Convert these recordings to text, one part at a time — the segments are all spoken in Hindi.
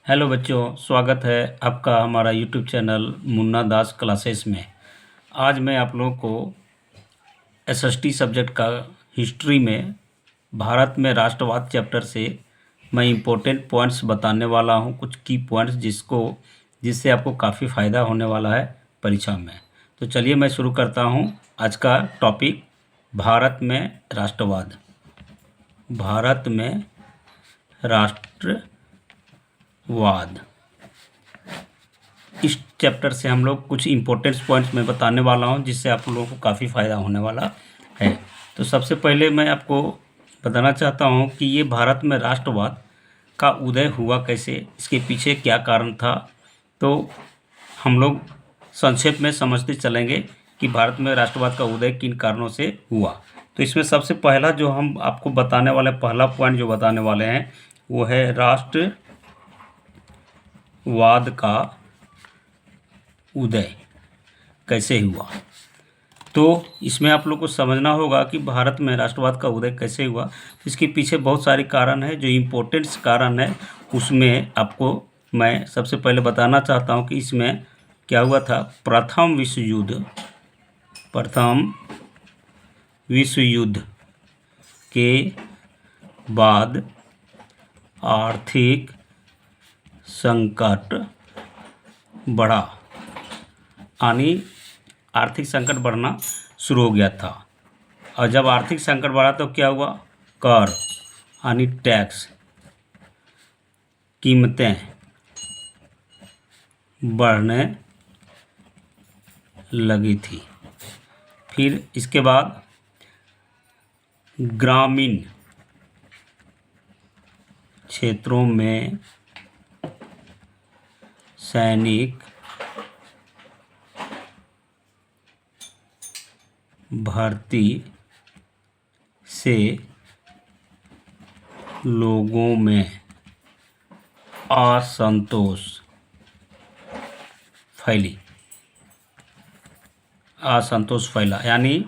हेलो बच्चों, स्वागत है आपका हमारा यूट्यूब चैनल मुन्ना दास क्लासेस में। आज मैं आप लोगों को एसएसटी सब्जेक्ट का हिस्ट्री में भारत में राष्ट्रवाद चैप्टर से मैं इम्पोर्टेंट पॉइंट्स बताने वाला हूं, कुछ की पॉइंट्स जिससे आपको काफ़ी फ़ायदा होने वाला है परीक्षा में। तो चलिए मैं शुरू करता हूं। आज का टॉपिक भारत में राष्ट्रवाद। भारत में राष्ट्रवाद, इस चैप्टर से हम लोग कुछ इम्पोर्टेंट पॉइंट्स मैं बताने वाला हूं जिससे आप लोगों को काफ़ी फ़ायदा होने वाला है। तो सबसे पहले मैं आपको बताना चाहता हूं कि ये भारत में राष्ट्रवाद का उदय हुआ कैसे, इसके पीछे क्या कारण था। तो हम लोग संक्षेप में समझते चलेंगे कि भारत में राष्ट्रवाद का उदय किन कारणों से हुआ। तो इसमें सबसे पहला जो हम आपको बताने वाले, पहला पॉइंट जो बताने वाले हैं वो है राष्ट्रवाद का उदय कैसे हुआ। तो इसमें आप लोग को समझना होगा कि भारत में राष्ट्रवाद का उदय कैसे हुआ। इसके पीछे बहुत सारे कारण हैं। जो इम्पोर्टेंट्स कारण है उसमें आपको मैं सबसे पहले बताना चाहता हूं कि इसमें क्या हुआ था। प्रथम विश्व युद्ध के बाद आर्थिक संकट बढ़ा, यानी आर्थिक संकट बढ़ना शुरू हो गया था। और जब आर्थिक संकट बढ़ा तो क्या हुआ, कर यानी टैक्स, कीमतें बढ़ने लगी थी। फिर इसके बाद ग्रामीण क्षेत्रों में सैनिक भर्ती से लोगों में असंतोष फैला, यानी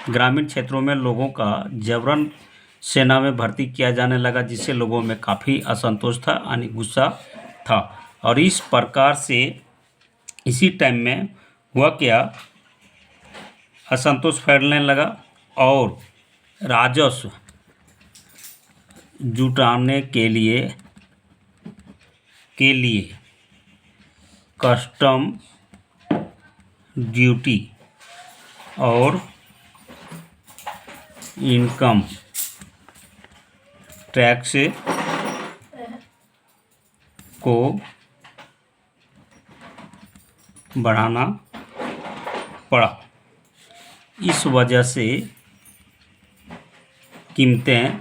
ग्रामीण क्षेत्रों में लोगों का जबरन सेना में भर्ती किया जाने लगा, जिससे लोगों में काफ़ी असंतोष था, यानी गुस्सा था। और इस प्रकार से इसी टाइम में हुआ क्या, असंतोष फैलने लगा और राजस्व जुटाने के लिए कस्टम ड्यूटी और इनकम टैक्स को बढ़ाना पड़ा। इस वजह से कीमतें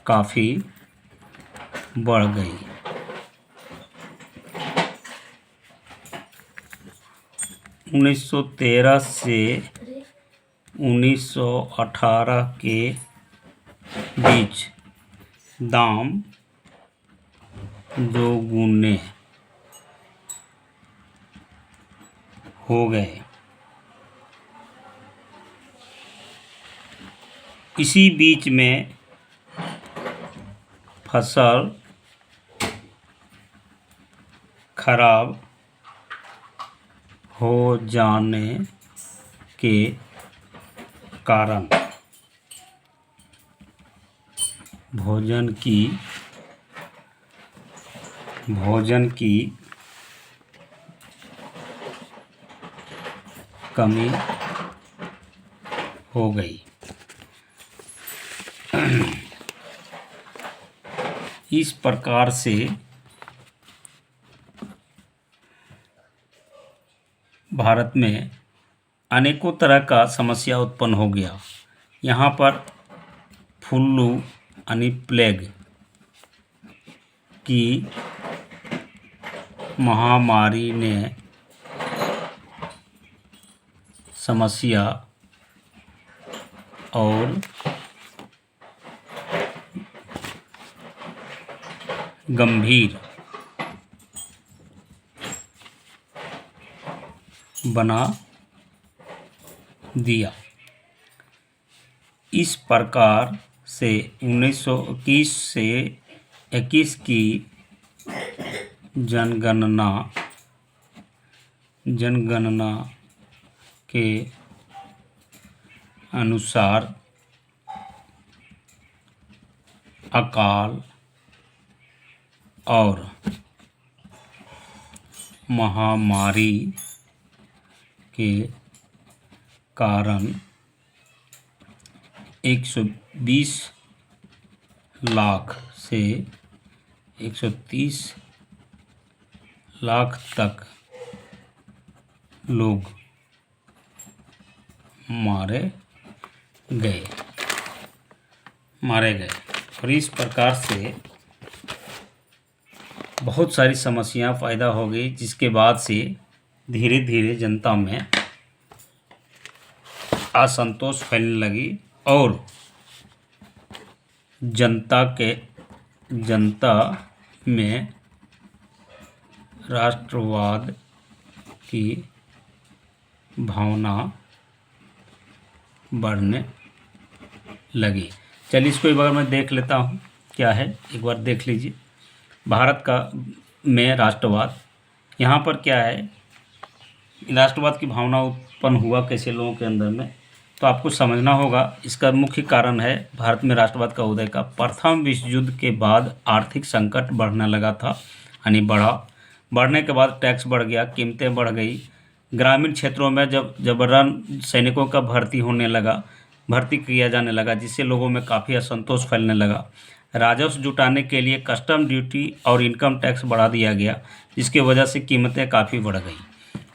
काफ़ी बढ़ गई। 1913 से 1918 के बीच दाम दोगुने हो गए। इसी बीच में फसल खराब हो जाने के कारण भोजन की कमी हो गई। इस प्रकार से भारत में अनेकों तरह का समस्या उत्पन्न हो गया। यहाँ पर फ्लू यानी प्लेग की महामारी ने समस्या और गंभीर बना दिया। इस प्रकार से 1921 से 21 की जनगणना के अनुसार अकाल और महामारी के कारण 120 लाख से 130 लाख तक लोग मारे गए। और इस प्रकार से बहुत सारी समस्याएं पैदा हो गई, जिसके बाद से धीरे धीरे जनता में असंतोष फैलने लगी और जनता में राष्ट्रवाद की भावना बढ़ने लगी। चलिए इसको एक बार मैं देख लेता हूँ क्या है, एक बार देख लीजिए। भारत का में राष्ट्रवाद, यहाँ पर क्या है, राष्ट्रवाद की भावना उत्पन्न हुआ कैसे लोगों के अंदर में, तो आपको समझना होगा। इसका मुख्य कारण है भारत में राष्ट्रवाद का उदय का प्रथम विश्व युद्ध के बाद आर्थिक संकट बढ़ने लगा था, यानी बढ़ने के बाद टैक्स बढ़ गया, कीमतें बढ़ गई। ग्रामीण क्षेत्रों में जब जबरन सैनिकों का भर्ती किया जाने लगा, जिससे लोगों में काफ़ी असंतोष फैलने लगा। राजस्व जुटाने के लिए कस्टम ड्यूटी और इनकम टैक्स बढ़ा दिया गया, जिसकी वजह से कीमतें काफ़ी बढ़ गई।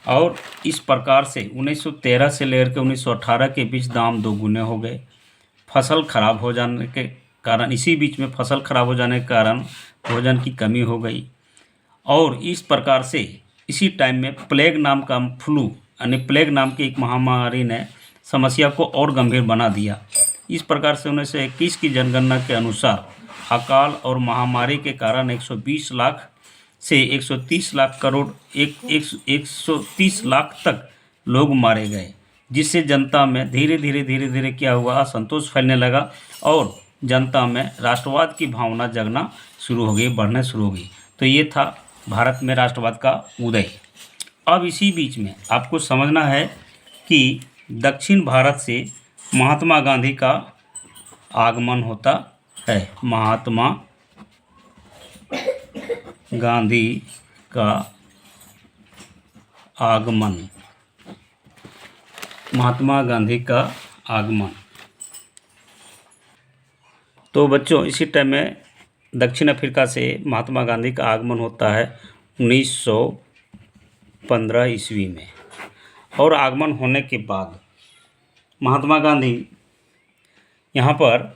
और इस प्रकार से 1913 से लेकर के 1918 के बीच दाम दोगुने हो गए। फसल खराब हो जाने के कारण, इसी बीच में फसल खराब हो जाने के कारण भोजन की कमी हो गई। और इस प्रकार से इसी टाइम में प्लेग नाम का फ्लू, यानी प्लेग नाम की एक महामारी ने समस्या को और गंभीर बना दिया। इस प्रकार से 1921 की जनगणना के अनुसार अकाल और महामारी के कारण 120 लाख से 130 लाख करोड़ 130 लाख तक लोग मारे गए, जिससे जनता में धीरे धीरे क्या हुआ, असंतोष फैलने लगा और जनता में राष्ट्रवाद की भावना जगना शुरू हो गई, बढ़ने शुरू हो गई। तो ये था भारत में राष्ट्रवाद का उदय। अब इसी बीच में आपको समझना है कि दक्षिण भारत से महात्मा गांधी का आगमन होता है। महात्मा गांधी का आगमन, महात्मा गांधी का आगमन। तो बच्चों, इसी टाइम में दक्षिण अफ्रीका से महात्मा गांधी का आगमन होता है 1915 ईस्वी में। और आगमन होने के बाद महात्मा गांधी यहाँ पर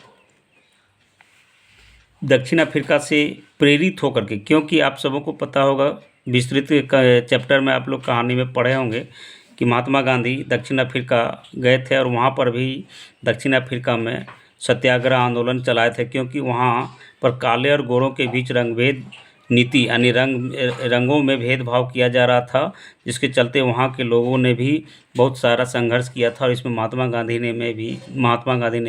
दक्षिण अफ्रीका से प्रेरित होकर के, क्योंकि आप सबों को पता होगा, विस्तृत चैप्टर में आप लोग कहानी में पढ़े होंगे कि महात्मा गांधी दक्षिण अफ्रीका गए थे और वहाँ पर भी दक्षिण अफ्रीका में सत्याग्रह आंदोलन चलाए थे, क्योंकि वहाँ पर काले और गोरों के बीच रंगभेद नीति, यानी रंगों में भेदभाव किया जा रहा था, जिसके चलते वहाँ के लोगों ने भी बहुत सारा संघर्ष किया था। और इसमें महात्मा गांधी ने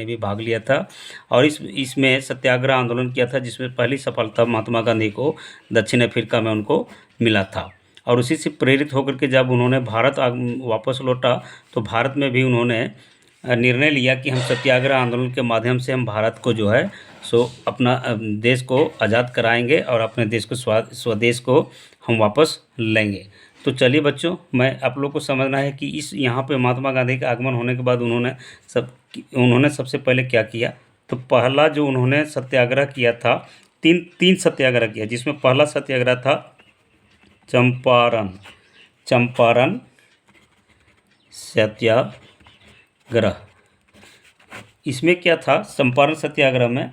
भी भाग लिया था और इसमें सत्याग्रह आंदोलन किया था, जिसमें पहली सफलता महात्मा गांधी को दक्षिण अफ्रीका में उनको मिला था। और उसी से प्रेरित होकर के जब उन्होंने भारत वापस लौटा, तो भारत में भी उन्होंने निर्णय लिया कि हम सत्याग्रह आंदोलन के माध्यम से हम भारत को जो है सो अपना देश को आज़ाद कराएंगे और अपने देश को स्वदेश को हम वापस लेंगे। तो चलिए बच्चों, मैं आप लोग को समझना है कि इस यहाँ पे महात्मा गांधी का आगमन होने के बाद उन्होंने सबसे पहले क्या किया। तो पहला जो उन्होंने सत्याग्रह किया था, तीन सत्याग्रह किया, जिसमें पहला सत्याग्रह था चंपारण सत्याग्रह। इसमें क्या था, चंपारण सत्याग्रह में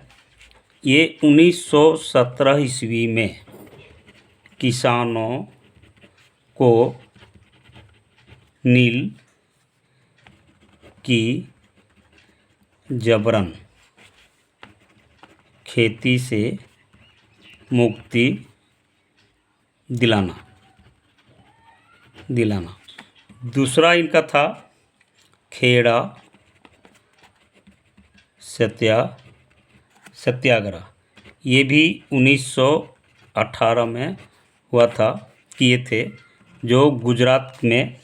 ये 1917 ईस्वी में किसानों को नील की जबरन खेती से मुक्ति दिलाना। दूसरा इनका था खेड़ा सत्याग्रह। सत्याग्रह, ये भी 1918 में हुआ था, किए थे, जो गुजरात में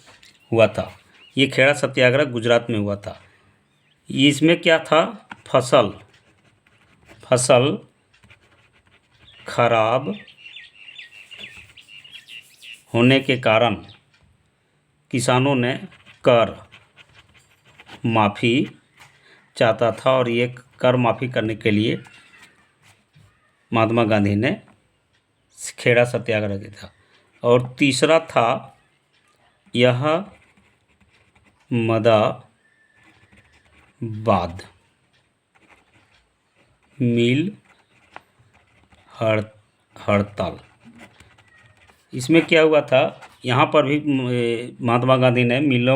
हुआ था। ये खेड़ा सत्याग्रह गुजरात में हुआ था। इसमें क्या था, फसल खराब होने के कारण किसानों ने कर माफ़ी चाहता था, और ये कर माफ़ी करने के लिए महात्मा गांधी ने खेड़ा सत्याग्रह किया था। और तीसरा था यह मदाबाद मिल हड़ताल। इसमें क्या हुआ था, यहाँ पर भी महात्मा गांधी ने मिल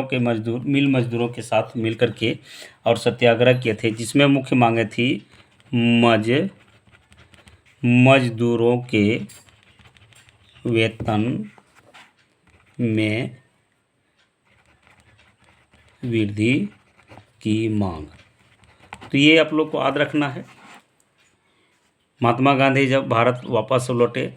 मजदूरों के साथ मिल कर के और सत्याग्रह किए थे, जिसमें मुख्य मांगे थी मजदूरों के वेतन में वृद्धि की मांग। तो ये आप लोग को याद रखना है। महात्मा गांधी जब भारत वापस लौटे,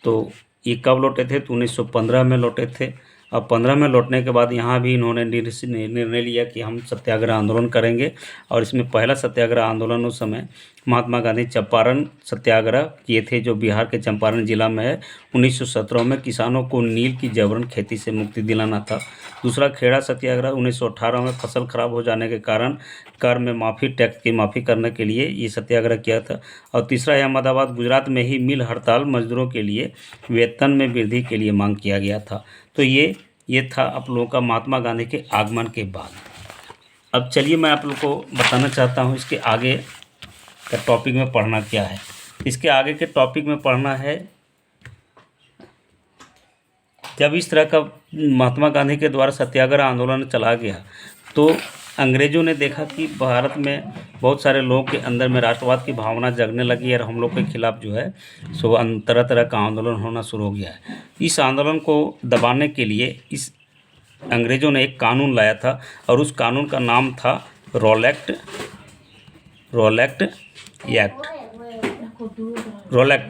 तो ये कब लौटे थे, तो 1915 में लौटे थे। अब 15 में लौटने के बाद यहाँ भी इन्होंने निर्णय लिया कि हम सत्याग्रह आंदोलन करेंगे। और इसमें पहला सत्याग्रह आंदोलन उस समय महात्मा गांधी चंपारण सत्याग्रह किए थे, जो बिहार के चंपारण जिला में है। 1917 में किसानों को नील की जबरन खेती से मुक्ति दिलाना था। दूसरा खेड़ा सत्याग्रह 1918 में फसल खराब हो जाने के कारण कर में माफ़ी, टैक्स की माफ़ी करने के लिए ये सत्याग्रह किया था। और तीसरा अहमदाबाद गुजरात में ही मिल हड़ताल, मजदूरों के लिए वेतन में वृद्धि के लिए मांग किया गया था। तो ये था आप लोगों का महात्मा गांधी के आगमन के बाद। अब चलिए मैं आप लोग को बताना चाहता हूँ इसके आगे का टॉपिक में पढ़ना क्या है। इसके आगे के टॉपिक में पढ़ना है, जब इस तरह का महात्मा गांधी के द्वारा सत्याग्रह आंदोलन चला गया, तो अंग्रेज़ों ने देखा कि भारत में बहुत सारे लोगों के अंदर में राष्ट्रवाद की भावना जगने लगी, और हम लोग के खिलाफ़ जो है सो तरह तरह का आंदोलन होना शुरू हो गया है। इस आंदोलन को दबाने के लिए इस अंग्रेज़ों ने एक कानून लाया था, और उस कानून का नाम था रोलेक्ट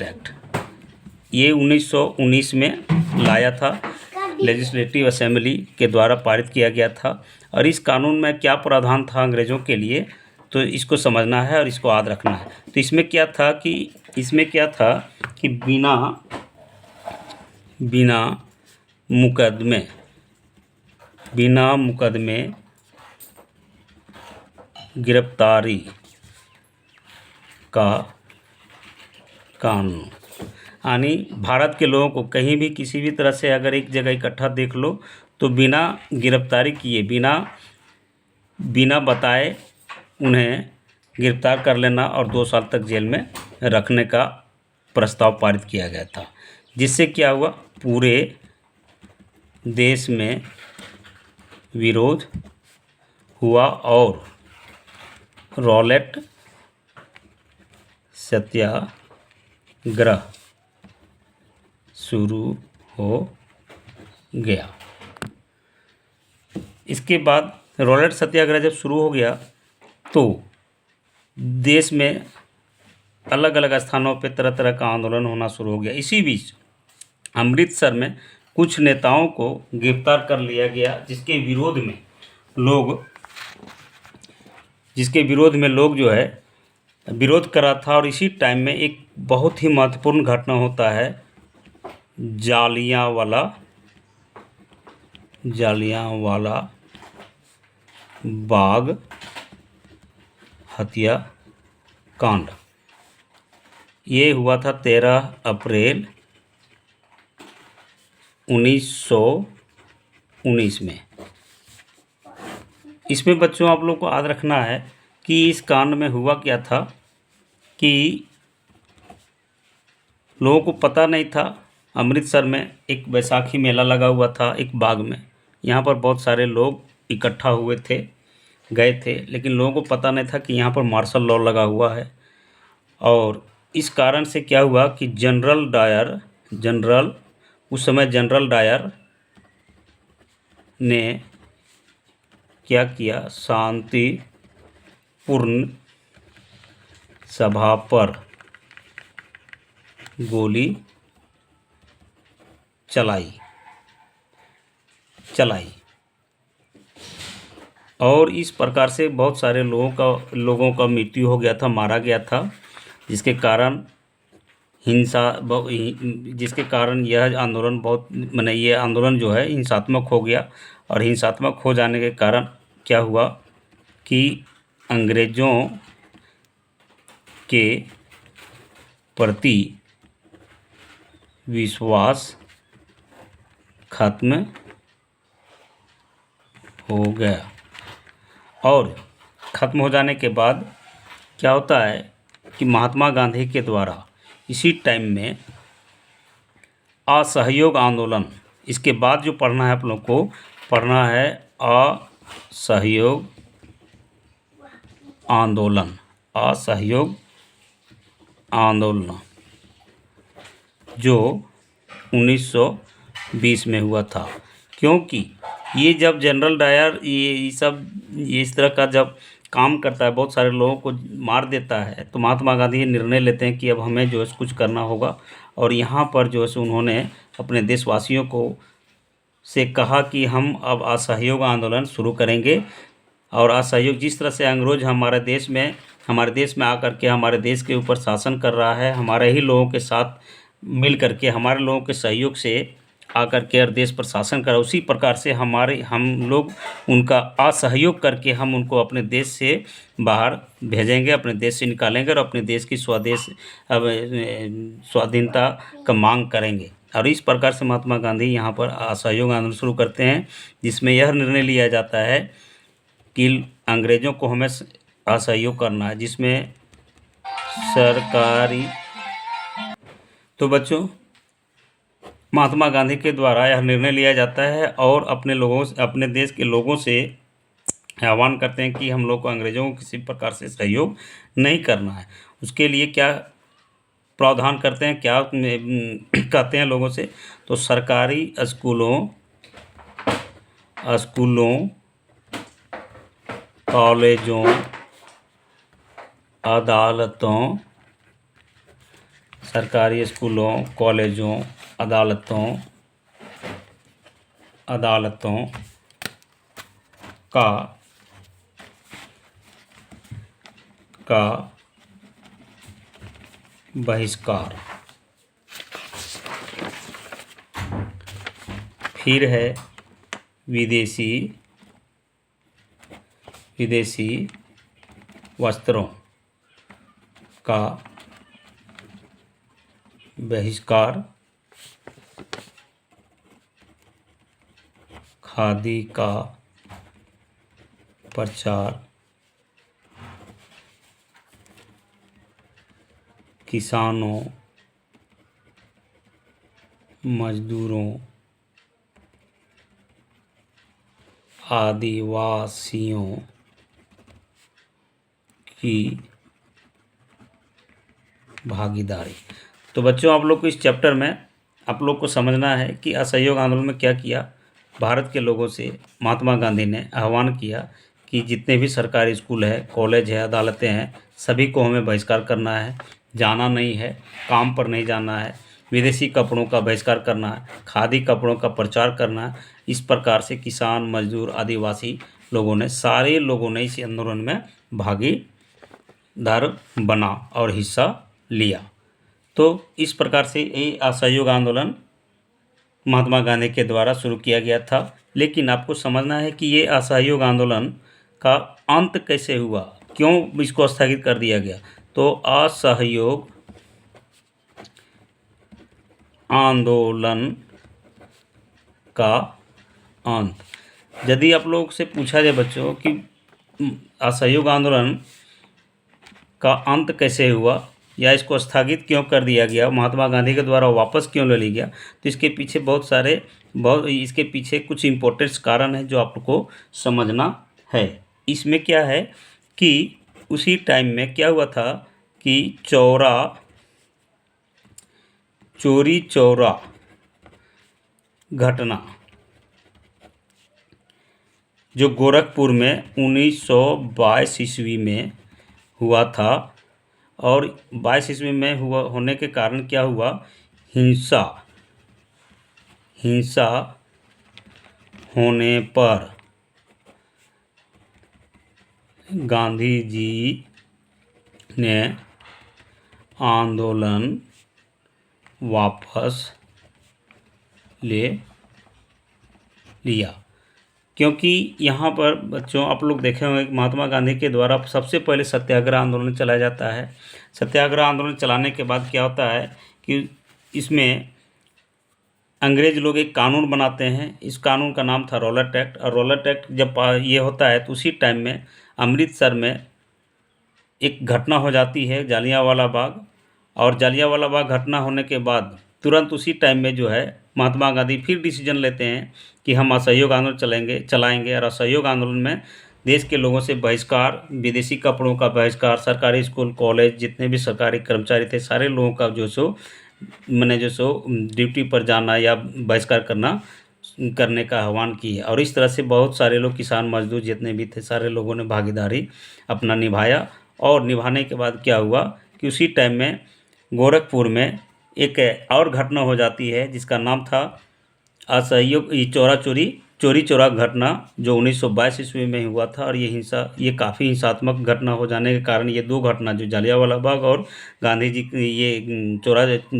एक्ट। ये 1919 में लाया था, लेजिस्लेटिव असेंबली के द्वारा पारित किया गया था। और इस कानून में क्या प्रावधान था अंग्रेज़ों के लिए, तो इसको समझना है और इसको याद रखना है। तो इसमें क्या था कि बिना मुकदमे गिरफ्तारी का कानून, यानी भारत के लोगों को कहीं भी किसी भी तरह से अगर एक जगह इकट्ठा देख लो, तो बिना गिरफ्तारी किए, बिना बताए उन्हें गिरफ्तार कर लेना और 2 साल तक जेल में रखने का प्रस्ताव पारित किया गया था। जिससे क्या हुआ, पूरे देश में विरोध हुआ और रॉलेट सत्याग्रह शुरू हो गया। इसके बाद रॉलेट सत्याग्रह जब शुरू हो गया, तो देश में अलग अलग स्थानों पे तरह तरह का आंदोलन होना शुरू हो गया। इसी बीच अमृतसर में कुछ नेताओं को गिरफ्तार कर लिया गया, जिसके विरोध में लोग जो है विरोध कर रहा था। और इसी टाइम में एक बहुत ही महत्वपूर्ण घटना होता है, जालियांवाला बाग हत्याकांड। ये हुआ था 13 अप्रैल 1919 में। इसमें बच्चों आप लोग को याद रखना है कि इस कांड में हुआ क्या था कि लोगों को पता नहीं था। अमृतसर में एक बैसाखी मेला लगा हुआ था एक बाग में, यहाँ पर बहुत सारे लोग इकट्ठा हुए थे, गए थे, लेकिन लोगों को पता नहीं था कि यहाँ पर मार्शल लॉ लगा हुआ है। और इस कारण से क्या हुआ कि उस समय जनरल डायर ने क्या किया, सभा पर गोली चलाई और इस प्रकार से बहुत सारे लोगों का मृत्यु हो गया था, मारा गया था, जिसके कारण जिसके कारण यह आंदोलन ये आंदोलन जो है हिंसात्मक हो गया। और हिंसात्मक हो जाने के कारण क्या हुआ कि अंग्रेज़ों के प्रति विश्वास खत्म हो गया। और ख़त्म हो जाने के बाद क्या होता है कि महात्मा गांधी के द्वारा इसी टाइम में असहयोग आंदोलन, इसके बाद जो पढ़ना है आप लोग को, पढ़ना है असहयोग आंदोलन। असहयोग आंदोलन जो 1920 में हुआ था, क्योंकि ये जब जनरल डायर ये सब इस तरह का जब काम करता है, बहुत सारे लोगों को मार देता है, तो महात्मा गांधी ये निर्णय लेते हैं कि अब हमें जो है कुछ करना होगा। और यहाँ पर जो है उन्होंने अपने देशवासियों को से कहा कि हम अब असहयोग आंदोलन शुरू करेंगे। और असहयोग जिस तरह से अंग्रेज हमारे देश में आकर के हमारे देश के ऊपर शासन कर रहा है, हमारे ही लोगों के साथ मिल करके, हमारे लोगों के सहयोग से आकर के और देश पर शासन करा, उसी प्रकार से हम लोग उनका असहयोग करके हम उनको अपने देश से बाहर भेजेंगे, अपने देश से निकालेंगे और अपने देश की स्वाधीनता का मांग करेंगे। और इस प्रकार से महात्मा गांधी यहाँ पर असहयोग आंदोलन शुरू करते हैं, जिसमें यह निर्णय लिया जाता है कि अंग्रेज़ों को हमें असहयोग करना है, जिसमें सरकारी। तो बच्चों, महात्मा गांधी के द्वारा यह निर्णय लिया जाता है और अपने देश के लोगों से आह्वान करते हैं कि हम लोग को अंग्रेज़ों को किसी प्रकार से सहयोग नहीं करना है। उसके लिए क्या प्रावधान करते हैं, क्या कहते हैं लोगों से, तो सरकारी स्कूलों, कॉलेजों, अदालतों, सरकारी स्कूलों, कॉलेजों, अदालतों का बहिष्कार। फिर है विदेशी वस्त्रों का बहिष्कार, खादी का प्रचार, किसानों, मजदूरों, आदिवासियों की भागीदारी। तो बच्चों, आप लोग को इस चैप्टर में आप लोग को समझना है कि असहयोग आंदोलन में क्या किया। भारत के लोगों से महात्मा गांधी ने आह्वान किया कि जितने भी सरकारी स्कूल है, कॉलेज है, अदालतें हैं, सभी को हमें बहिष्कार करना है, जाना नहीं है, काम पर नहीं जाना है, विदेशी कपड़ों का बहिष्कार करना है, खादी कपड़ों का प्रचार करना है। इस प्रकार से किसान, मजदूर, आदिवासी सारे लोगों ने इस आंदोलन में भागीदार बना और हिस्सा लिया। तो इस प्रकार से ये असहयोग आंदोलन महात्मा गांधी के द्वारा शुरू किया गया था। लेकिन आपको समझना है कि ये असहयोग आंदोलन का अंत कैसे हुआ, क्यों इसको स्थगित कर दिया गया। तो असहयोग आंदोलन का अंत, यदि आप लोग से पूछा जाए बच्चों कि असहयोग आंदोलन का अंत कैसे हुआ या इसको स्थगित क्यों कर दिया गया, महात्मा गांधी के द्वारा वापस क्यों ले लिया गया, तो इसके पीछे इसके पीछे कुछ इम्पोर्टेंट कारण है जो आपको समझना है। इसमें क्या है कि उसी टाइम में क्या हुआ था कि चोरी चौरा घटना जो गोरखपुर में 1922 ईस्वी में हुआ था, और 22 ईस्वी में हुआ होने के कारण क्या हुआ, हिंसा होने पर गांधी जी ने आंदोलन वापस ले लिया। क्योंकि यहाँ पर बच्चों आप लोग देखे होंगे कि महात्मा गांधी के द्वारा सबसे पहले सत्याग्रह आंदोलन चलाया जाता है। सत्याग्रह आंदोलन चलाने के बाद क्या होता है कि इसमें अंग्रेज लोग एक कानून बनाते हैं। इस कानून का नाम था रॉलेट एक्ट। और रॉलेट एक्ट जब ये होता है तो उसी टाइम में अमृतसर में एक घटना हो जाती है, जालियांवाला बाग। और जालियांवाला बाग घटना होने के बाद तुरंत उसी टाइम में जो है महात्मा गांधी फिर डिसीजन लेते हैं कि हम असहयोग आंदोलन चलाएंगे। और असहयोग आंदोलन में देश के लोगों से बहिष्कार, विदेशी कपड़ों का बहिष्कार, सरकारी स्कूल कॉलेज जितने भी सरकारी कर्मचारी थे सारे लोगों का जो सो ड्यूटी पर जाना या बहिष्कार करने का आह्वान किया। और इस तरह से बहुत सारे लोग, किसान मजदूर जितने भी थे, सारे लोगों ने भागीदारी अपना निभाया। और निभाने के बाद क्या हुआ कि उसी टाइम में गोरखपुर में एक और घटना हो जाती है जिसका नाम था असहयोग चोरी चोरा घटना, जो 1922 ईस्वी में हुआ था। और ये काफ़ी हिंसात्मक घटना हो जाने के कारण ये दो घटना, जो जालियांवाला बाग और गांधी जी की ये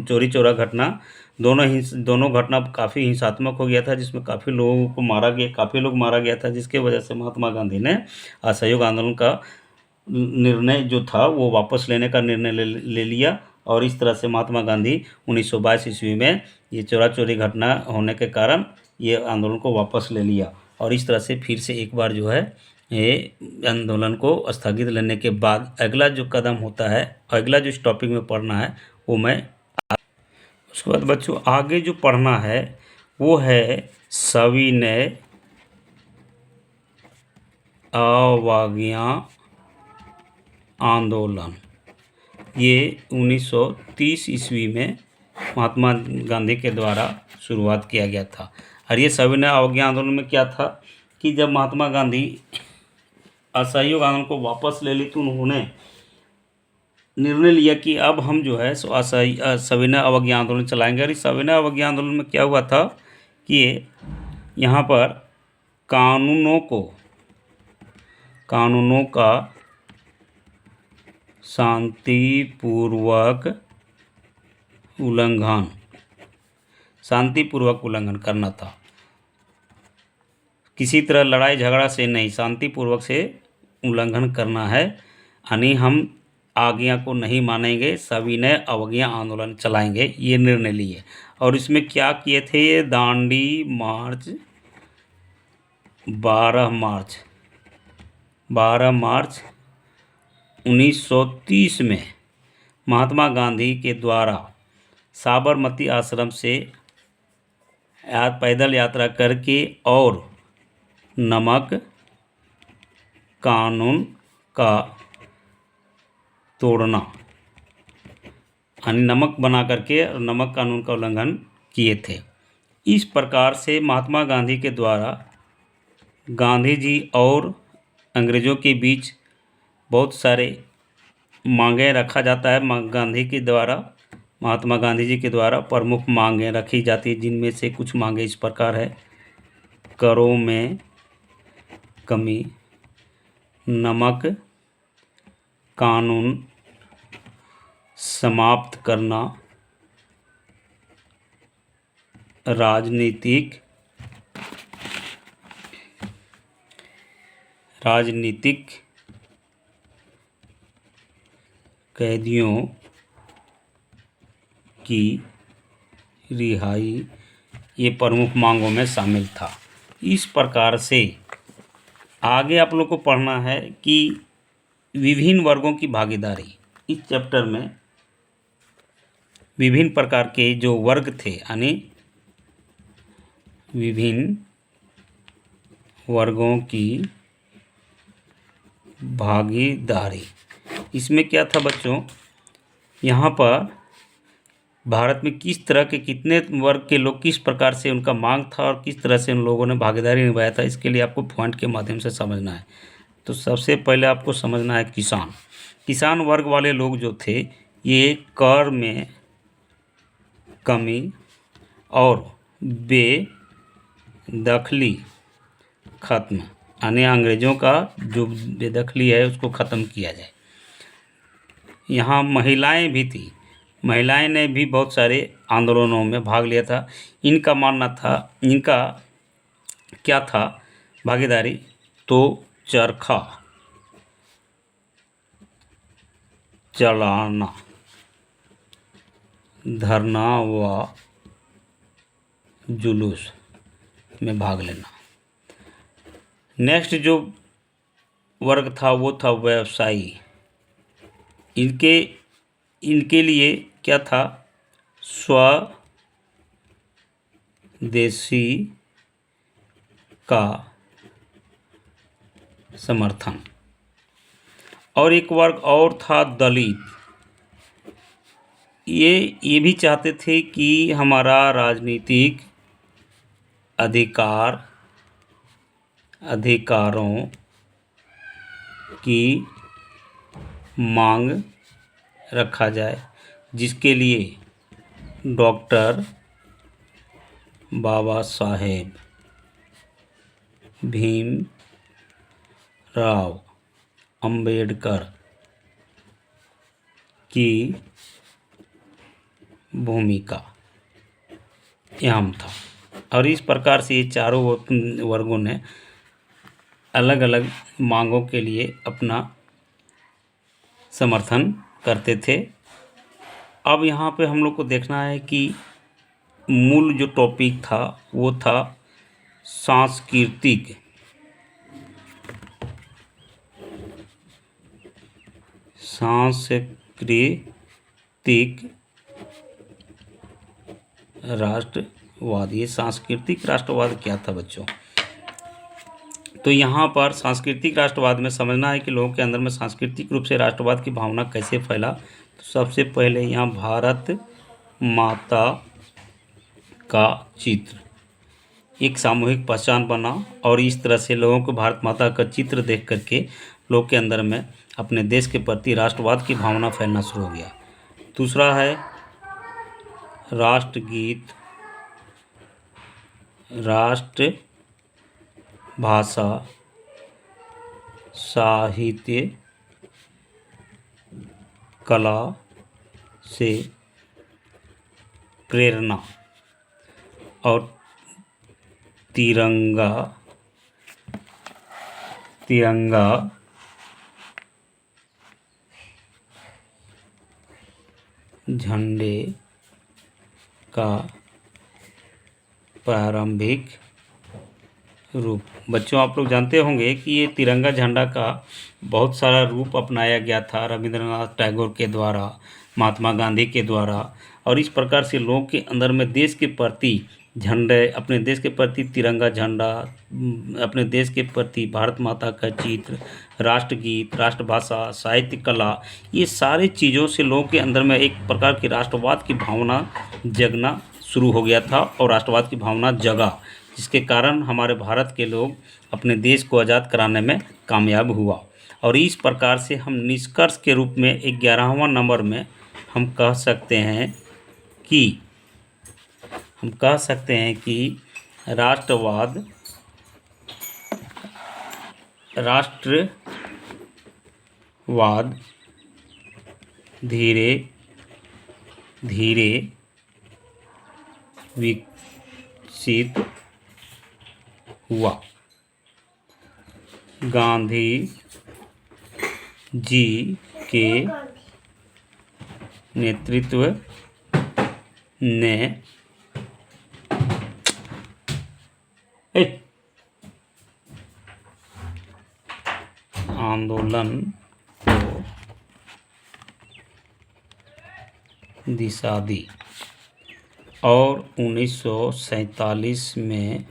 चोरी चोरा घटना, दोनों घटना काफ़ी हिंसात्मक हो गया था, जिसमें काफ़ी लोग मारा गया था, जिसके वजह से महात्मा गांधी ने असहयोग आंदोलन का निर्णय जो था वो वापस लेने का निर्णय ले लिया। और इस तरह से महात्मा गांधी 1922 ईस्वी में ये चोरी घटना होने के कारण ये आंदोलन को वापस ले लिया। और इस तरह से फिर से एक बार जो है ये आंदोलन को स्थगित लेने के बाद अगला जो कदम होता है, अगला जो इस टॉपिक में पढ़ना है वो मैं उसके बाद बच्चों आगे जो पढ़ना है वो है सविनय अवज्ञा आंदोलन। ये 1930 ईस्वी में महात्मा गांधी के द्वारा शुरुआत किया गया था। और ये सविनय अवज्ञा आंदोलन में क्या था कि जब महात्मा गांधी असहयोग आंदोलन को वापस ले ली तो उन्होंने निर्णय लिया कि अब हम जो है सविनय अवज्ञा आंदोलन चलाएंगे। और इस सविनय अवज्ञा आंदोलन में क्या हुआ था कि यहाँ पर कानूनों का शांतिपूर्वक उल्लंघन करना था। किसी तरह लड़ाई झगड़ा से नहीं, शांतिपूर्वक से उल्लंघन करना है, यानी हम आज्ञा को नहीं मानेंगे, सविनय अवज्ञा आंदोलन चलाएंगे, ये निर्णय लिए। और इसमें क्या किए थे, ये दांडी मार्च 12 मार्च 1930 में महात्मा गांधी के द्वारा साबरमती आश्रम से पैदल यात्रा करके और नमक कानून का तोड़ना, यानी नमक बना करके नमक कानून का उल्लंघन किए थे। इस प्रकार से महात्मा गांधी के द्वारा गांधी जी और अंग्रेज़ों के बीच बहुत सारे मांगें रखा जाता है। महात्मा गांधी जी के द्वारा प्रमुख मांगें रखी जाती है, जिनमें से कुछ मांगें इस प्रकार है: करों में कमी, नमक कानून समाप्त करना, राजनीतिक कैदियों की रिहाई, ये प्रमुख मांगों में शामिल था। इस प्रकार से आगे आप लोग को पढ़ना है कि विभिन्न वर्गों की भागीदारी। इस चैप्टर में विभिन्न प्रकार के जो वर्ग थे, यानी विभिन्न वर्गों की भागीदारी। इसमें क्या था बच्चों, यहाँ पर भारत में किस तरह के कितने वर्ग के लोग, किस प्रकार से उनका मांग था और किस तरह से उन लोगों ने भागीदारी निभाया था, इसके लिए आपको पॉइंट के माध्यम से समझना है। तो सबसे पहले आपको समझना है किसान। किसान वर्ग वाले लोग जो थे ये कर में कमी और बेदखली खत्म, यानी अंग्रेज़ों का जो बेदखली है उसको ख़त्म किया जाए। यहाँ महिलाएं भी थी, महिलाएं ने भी बहुत सारे आंदोलनों में भाग लिया था। इनका मानना था, इनका क्या था भागीदारी, तो चरखा चलाना, धरना व जुलूस में भाग लेना। नेक्स्ट जो वर्ग था वो था व्यवसायी। इनके लिए क्या था, स्वदेशी का समर्थन। और एक वर्ग और था दलित। ये भी चाहते थे कि हमारा राजनीतिक अधिकारों की मांग रखा जाए, जिसके लिए डॉक्टर बाबा साहेब भीमराव अंबेडकर की भूमिका अहम था। और इस प्रकार से ये चारों वर्गों ने अलग अलग मांगों के लिए अपना समर्थन करते थे। अब यहाँ पे हम लोग को देखना है कि मूल जो टॉपिक था वो था सांस्कृतिक राष्ट्रवाद। ये सांस्कृतिक राष्ट्रवाद क्या था बच्चों? तो यहाँ पर सांस्कृतिक राष्ट्रवाद में समझना है कि लोगों के अंदर में सांस्कृतिक रूप से राष्ट्रवाद की भावना कैसे फैला। तो सबसे पहले यहाँ भारत माता का चित्र एक सामूहिक पहचान बना, और इस तरह से लोगों को भारत माता का चित्र देख करके लोग के अंदर में अपने देश के प्रति राष्ट्रवाद की भावना फैलना शुरू हो गया। दूसरा है राष्ट्रगीत, राष्ट्रभाषा, साहित्य, कला से प्रेरणा, और तिरंगा झंडे का प्रारंभिक रूप। बच्चों आप लोग जानते होंगे कि ये तिरंगा झंडा का बहुत सारा रूप अपनाया गया था रविंद्रनाथ टैगोर के द्वारा, महात्मा गांधी के द्वारा, और इस प्रकार से लोगों के अंदर में देश के प्रति झंडे, अपने देश के प्रति तिरंगा झंडा, अपने देश के प्रति भारत माता का चित्र, राष्ट्रगीत, राष्ट्रभाषा, साहित्य, कला, ये सारे चीज़ों से लोगों के अंदर में एक प्रकार की राष्ट्रवाद की भावना जगना शुरू हो गया था, और राष्ट्रवाद की भावना जगा, जिसके कारण हमारे भारत के लोग अपने देश को आज़ाद कराने में कामयाब हुआ। और इस प्रकार से हम निष्कर्ष के रूप में 11वां नंबर में हम कह सकते हैं कि राष्ट्रवाद धीरे धीरे विकसित हुआ। गांधी जी के नेतृत्व ने आंदोलन को दिशा दी, और 1947 में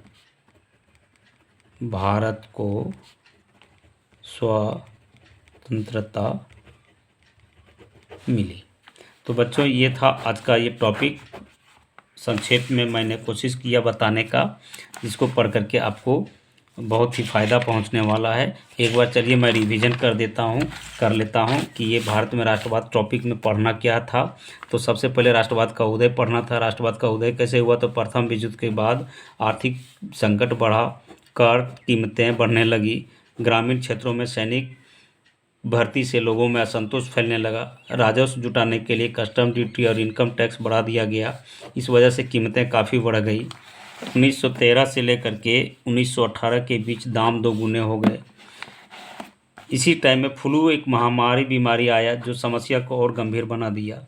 भारत को स्वतंत्रता मिली। तो बच्चों ये था आज का ये टॉपिक, संक्षेप में मैंने कोशिश किया बताने का, जिसको पढ़ करके आपको बहुत ही फ़ायदा पहुंचने वाला है। एक बार चलिए मैं रिवीजन कर लेता हूं कि ये भारत में राष्ट्रवाद टॉपिक में पढ़ना क्या था। तो सबसे पहले राष्ट्रवाद का उदय पढ़ना था। राष्ट्रवाद का उदय कैसे हुआ? तो प्रथम विश्व युद्ध के बाद आर्थिक संकट बढ़ा, कर कीमतें बढ़ने लगी, ग्रामीण क्षेत्रों में सैनिक भर्ती से लोगों में असंतोष फैलने लगा, राजस्व जुटाने के लिए कस्टम ड्यूटी और इनकम टैक्स बढ़ा दिया गया। इस वजह से कीमतें काफ़ी बढ़ गई। 1913 से लेकर के 1918 के बीच दाम दोगुने हो गए। इसी टाइम में फ्लू एक महामारी बीमारी आया जो समस्या को और गंभीर बना दिया।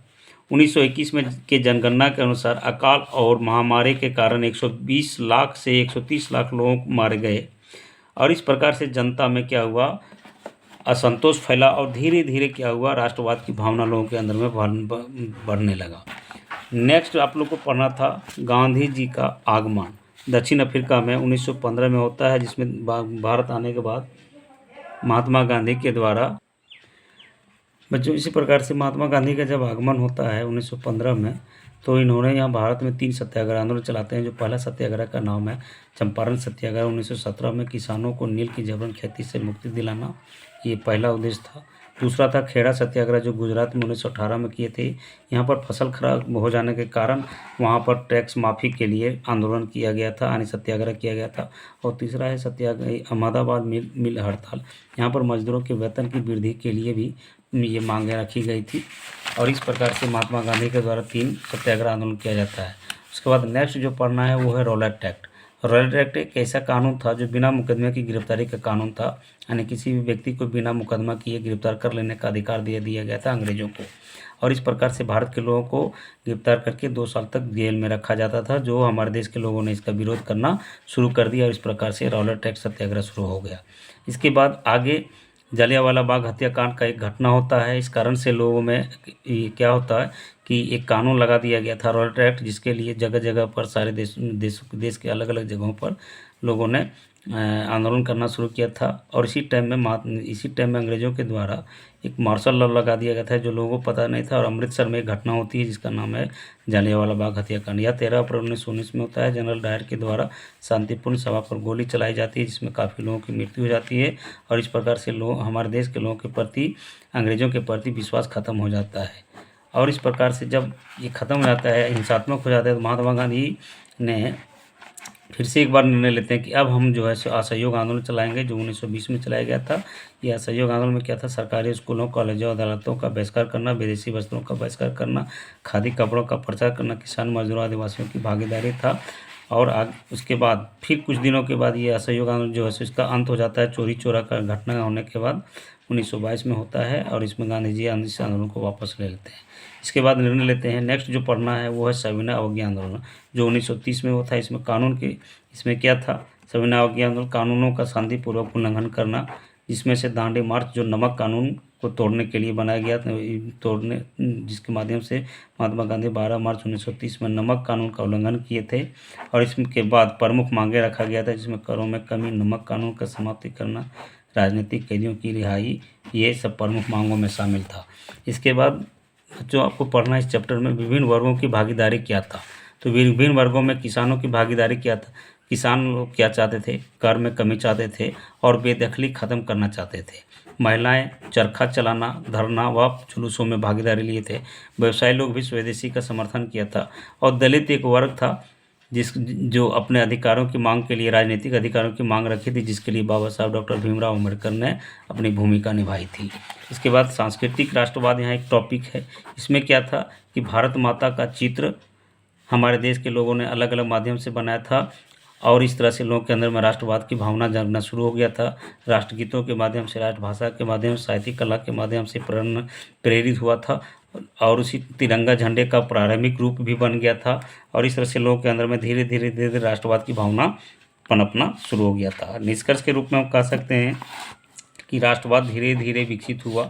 1921 में के जनगणना के अनुसार अकाल और महामारी के कारण 120 लाख से 130 लाख लोग मारे गए। और इस प्रकार से जनता में क्या हुआ? असंतोष फैला और धीरे धीरे क्या हुआ? राष्ट्रवाद की भावना लोगों के अंदर में बढ़ने लगा। नेक्स्ट आप लोग को पढ़ना था गांधी जी का आगमन। दक्षिण अफ्रीका में 1915 में होता है, जिसमें भारत आने के बाद महात्मा गांधी के द्वारा बच्चों इसी प्रकार से महात्मा गांधी का जब आगमन होता है 1915 में, तो इन्होंने यहाँ भारत में 3 सत्याग्रह आंदोलन चलाते हैं। जो पहला सत्याग्रह का नाम है चंपारण सत्याग्रह। 1917 में किसानों को नील की जबरन खेती से मुक्ति दिलाना, ये पहला उद्देश्य था। दूसरा था खेड़ा सत्याग्रह, जो गुजरात में 1918 में किए थे। यहाँ पर फसल खराब हो जाने के कारण वहाँ पर टैक्स माफ़ी के लिए आंदोलन किया गया था, यानी सत्याग्रह किया गया था। और तीसरा है सत्याग्रह अहमदाबाद मिल हड़ताल। यहाँ पर मजदूरों के वेतन की वृद्धि के लिए भी ये मांगें रखी गई थी। और इस प्रकार से महात्मा गांधी के द्वारा 3 सत्याग्रह आंदोलन किया जाता है। उसके बाद नेक्स्ट जो पढ़ना है वो है रॉलेट एक्ट। रॉलेट एक्ट एक ऐसा कानून था जो बिना मुकदमे की गिरफ्तारी का कानून था, यानी किसी भी व्यक्ति को बिना मुकदमा किए गिरफ्तार कर लेने का अधिकार दे दिया गया था अंग्रेजों को। और इस प्रकार से भारत के लोगों को गिरफ्तार करके 2 साल तक जेल में रखा जाता था। जो हमारे देश के लोगों ने इसका विरोध करना शुरू कर दिया और इस प्रकार से रॉलेट एक्ट सत्याग्रह शुरू हो गया। इसके बाद आगे जलियांवाला बाग हत्याकांड का एक घटना होता है। इस कारण से लोगों में क्या होता है कि एक कानून लगा दिया गया था रॉलेट एक्ट, जिसके लिए जगह जगह पर सारे देश के अलग अलग जगहों पर लोगों ने आंदोलन करना शुरू किया था। और इसी टाइम में अंग्रेज़ों के द्वारा एक मार्शल लॉ लगा दिया गया था जो लोगों को पता नहीं था। और अमृतसर में एक घटना होती है जिसका नाम है जलियांवाला बाग हत्याकांड। यह 13 अप्रैल 1919 में होता है। जनरल डायर के द्वारा शांतिपूर्ण सभा पर गोली चलाई जाती है, जिसमें काफ़ी लोगों की मृत्यु हो जाती है। और इस प्रकार से हमारे देश के लोगों के प्रति अंग्रेज़ों के प्रति विश्वास खत्म हो जाता है। और इस प्रकार से जब ये ख़त्म हो जाता है, हिंसात्मक हो जाता है, तो महात्मा गांधी ने फिर से एक बार निर्णय लेते हैं कि अब हम जो है असहयोग आंदोलन चलाएंगे, जो 1920 में चलाया गया था। यह असहयोग आंदोलन में क्या था? सरकारी स्कूलों, कॉलेजों, अदालतों का बहिष्कार करना, विदेशी वस्त्रों का बहिष्कार करना, खादी कपड़ों का प्रचार करना, किसान मजदूरों आदिवासियों की भागीदारी था। और उसके बाद फिर कुछ दिनों के बाद ये असहयोग आंदोलन जो है इसका अंत हो जाता है। चोरी चोरा का घटना होने के बाद 1922 में होता है और इसमें गांधी जी इस आंदोलन को वापस ले लेते हैं। इसके बाद निर्णय लेते हैं। नेक्स्ट जो पढ़ना है वो है सविनय अवज्ञा आंदोलन, जो 1930 में होता है। इसमें क्या था? सविनय अवज्ञा आंदोलन कानूनों का शांतिपूर्वक उल्लंघन करना, जिसमें से दांडी मार्च जो नमक कानून को तोड़ने के लिए बनाया गया था, जिसके माध्यम से महात्मा गांधी 12 मार्च 1930 में नमक कानून का उल्लंघन किए थे। और इसके बाद प्रमुख मांगे रखा गया था, जिसमें करों में कमी, नमक कानून का समाप्ति करना, राजनीतिक कैदियों की रिहाई, ये सब प्रमुख मांगों में शामिल था। इसके बाद जो आपको पढ़ना है इस चैप्टर में विभिन्न वर्गों की भागीदारी क्या था। तो विभिन्न वर्गों में किसानों की भागीदारी क्या था? किसान लोग क्या चाहते थे? कर में कमी चाहते थे और बेदखली ख़त्म करना चाहते थे। महिलाएं चरखा चलाना, धरना व जुलूसों में भागीदारी लिए थे। व्यवसायी लोग भी स्वदेशी का समर्थन किया था। और दलित एक वर्ग था जो अपने अधिकारों की मांग के लिए राजनीतिक अधिकारों की मांग रखी थी, जिसके लिए बाबा साहब डॉक्टर भीमराव अम्बेडकर ने अपनी भूमिका निभाई थी। इसके बाद सांस्कृतिक राष्ट्रवाद यहाँ एक टॉपिक है। इसमें क्या था कि भारत माता का चित्र हमारे देश के लोगों ने अलग अलग माध्यम से बनाया था और इस तरह से लोगों के अंदर में राष्ट्रवाद की भावना जगना शुरू हो गया था। राष्ट्रगीतों के माध्यम से, राष्ट्रभाषा के माध्यम से, साहित्यिक कला के माध्यम से प्रेरित हुआ था और उसी तिरंगा झंडे का प्रारंभिक रूप भी बन गया था। और इस तरह से लोगों के अंदर में धीरे धीरे राष्ट्रवाद की भावना पनपना शुरू हो गया था। निष्कर्ष के रूप में हम कह सकते हैं कि राष्ट्रवाद धीरे धीरे विकसित हुआ।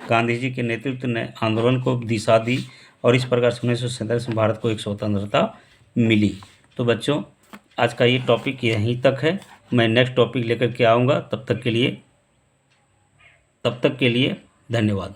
गांधी जी के नेतृत्व ने आंदोलन को दिशा दी और इस प्रकार से 1947 में भारत को एक स्वतंत्रता मिली। तो बच्चों, आज का ये टॉपिक यहीं तक है। मैं नेक्स्ट टॉपिक लेकर के आऊँगा। तब तक के लिए धन्यवाद।